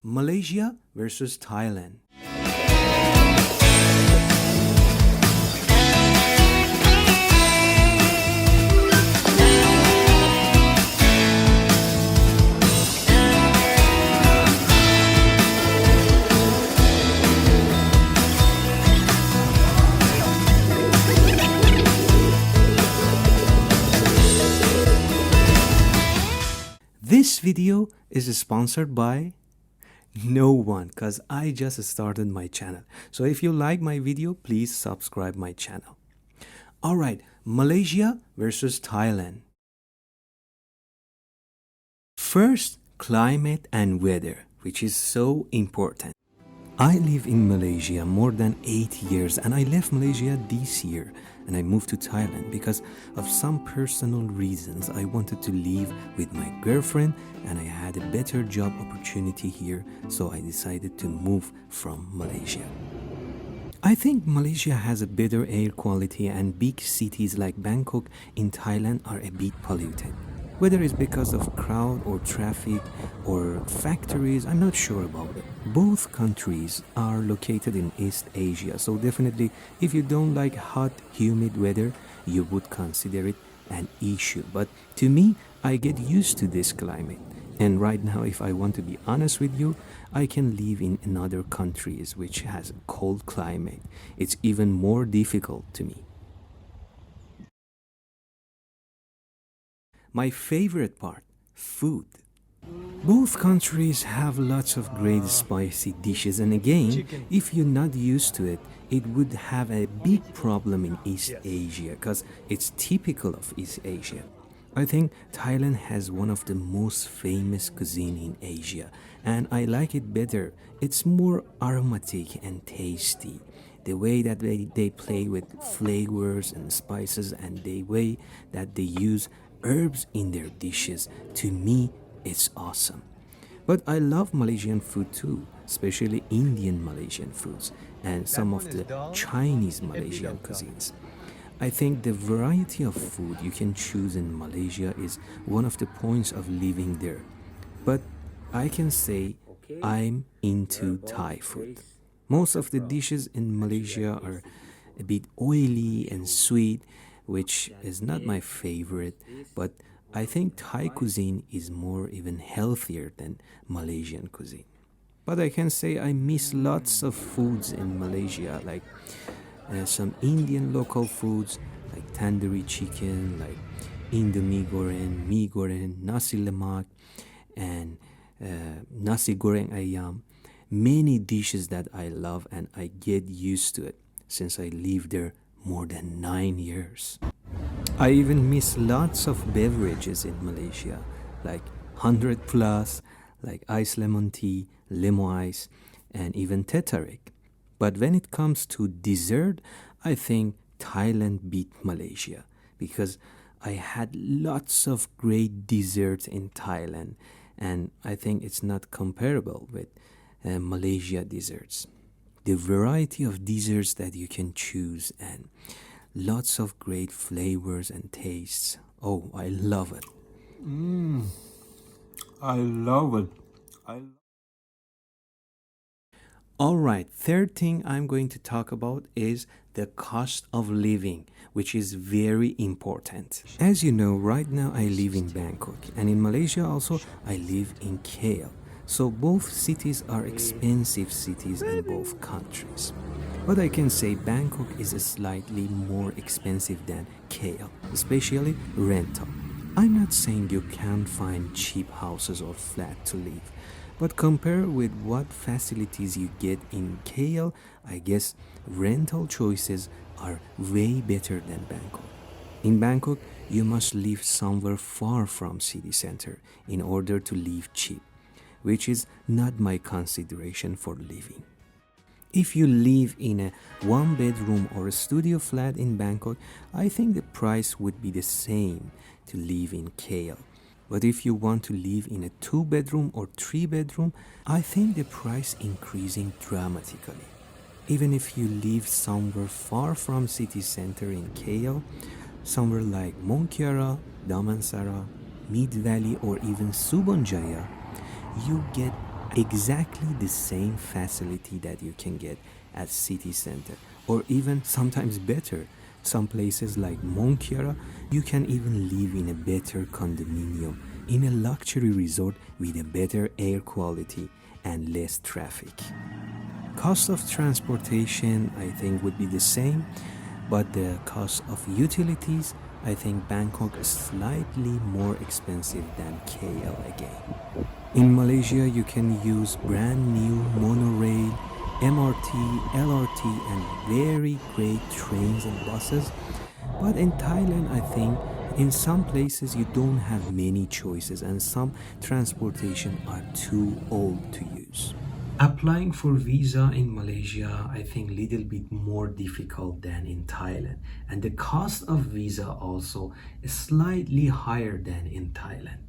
Malaysia versus Thailand. This video is sponsored by no one, because I just started my channel. So if you like my video, please subscribe my channel. Alright, Malaysia versus Thailand. First, climate and weather, which is so important. I live in Malaysia more than 8 years, and I left Malaysia this year and I moved to Thailand because of some personal reasons. I wanted to live with my girlfriend and I had a better job opportunity here, so I decided to move from Malaysia. I think Malaysia has a better air quality, and big cities like Bangkok in Thailand are a bit polluted. Whether it's because of crowd or traffic or factories, I'm not sure about it. Both countries are located in East Asia, so definitely if you don't like hot, humid weather, you would consider it an issue. But to me, I get used to this climate. And right now, if I want to be honest with you, I can live in another countries which has a cold climate. It's even more difficult to me. My favorite part, food. Both countries have lots of great spicy dishes, and again, if you're not used to it, it would have a big problem in East Asia because it's typical of East Asia. I think Thailand has one of the most famous cuisine in Asia, and I like it better. It's more aromatic and tasty. The way that they play with flavors and spices, and the way that they use herbs in their dishes, to me it's awesome. But I love Malaysian food too, especially Indian Malaysian foods and some of the Chinese Malaysian cuisines. I think the variety of food you can choose in Malaysia is one of the points of living there. But I can say I'm into Thai food. Most of the dishes in Malaysia are a bit oily and sweet, which is not my favorite, but I think Thai cuisine is more even healthier than Malaysian cuisine. But I can say I miss lots of foods in Malaysia, like some Indian local foods like tandoori chicken, like Indomie goreng, mee goreng, nasi lemak, and nasi goreng ayam. Many dishes that I love and I get used to it since I live there more than 9 years. I even miss lots of beverages in Malaysia, like 100 plus, like ice lemon tea, limo ice, and even teh tarik. But when it comes to dessert, I think Thailand beat Malaysia because I had lots of great desserts in Thailand, and I think it's not comparable with Malaysia desserts. The variety of desserts that you can choose and lots of great flavors and tastes. Oh, I love it. I love it. Alright, third thing I'm going to talk about is the cost of living, which is very important. As you know, right now I live in Bangkok, and in Malaysia also I live in KL. So both cities are expensive cities in both countries. But I can say Bangkok is slightly more expensive than KL, especially rental. I'm not saying you can't find cheap houses or flat to live, but compare with what facilities you get in KL, I guess rental choices are way better than Bangkok. In Bangkok, you must live somewhere far from city center in order to live cheap, which is not my consideration for living. If you live in a one bedroom or a studio flat in Bangkok, I think the price would be the same to live in KL. But if you want to live in a 2 bedroom or 3 bedroom, I think the price increasing dramatically. Even if you live somewhere far from city center in KL, somewhere like Monkiara, Damansara, Mid Valley, or even Subonjaya, you get exactly the same facility that you can get at city center, or even sometimes better. Some places like Monkiara, you can even live in a better condominium, in a luxury resort with a better air quality and less traffic. Cost of transportation, I think, would be the same, but the cost of utilities, I think Bangkok is slightly more expensive than KL again. In Malaysia, you can use brand new monorail, MRT, LRT, and very great trains and buses. But in Thailand, I think in some places you don't have many choices, and some transportation are too old to use. Applying for visa in Malaysia, I think little bit more difficult than in Thailand, and the cost of visa also is slightly higher than in Thailand.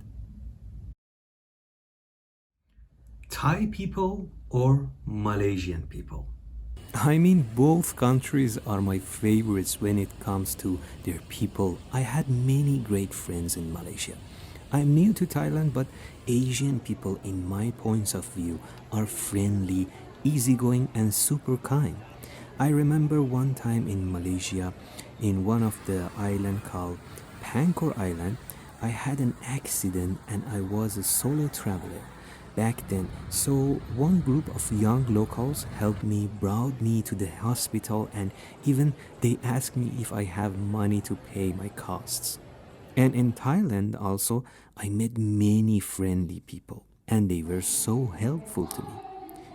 Thai people or Malaysian people? I mean, both countries are my favorites when it comes to their people. I had many great friends in Malaysia. I'm new to Thailand, but Asian people, in my points of view, are friendly, easygoing, and super kind. I remember one time in Malaysia, in one of the island called Pankor Island, I had an accident and I was a solo traveler back then. So one group of young locals helped me, brought me to the hospital, and even they asked me if I have money to pay my costs. And in Thailand also, I met many friendly people, and they were so helpful to me,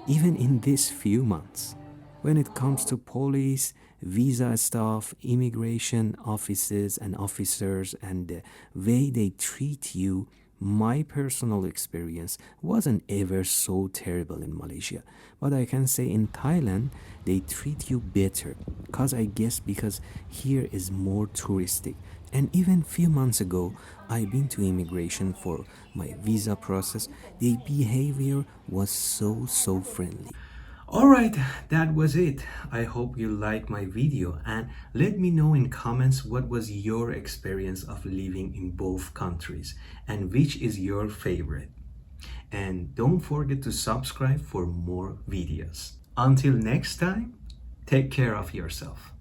even in these few months. When it comes to police, visa stuff, immigration offices and officers, and the way they treat you, my personal experience wasn't ever so terrible in Malaysia. But I can say in Thailand, they treat you better. Cause I guess because here is more touristic. And even few months ago, I've been to immigration for my visa process. The behavior was so friendly. Alright, that was it. I hope you liked my video, and let me know in comments what was your experience of living in both countries and which is your favorite. And don't forget to subscribe for more videos. Until next time, take care of yourself.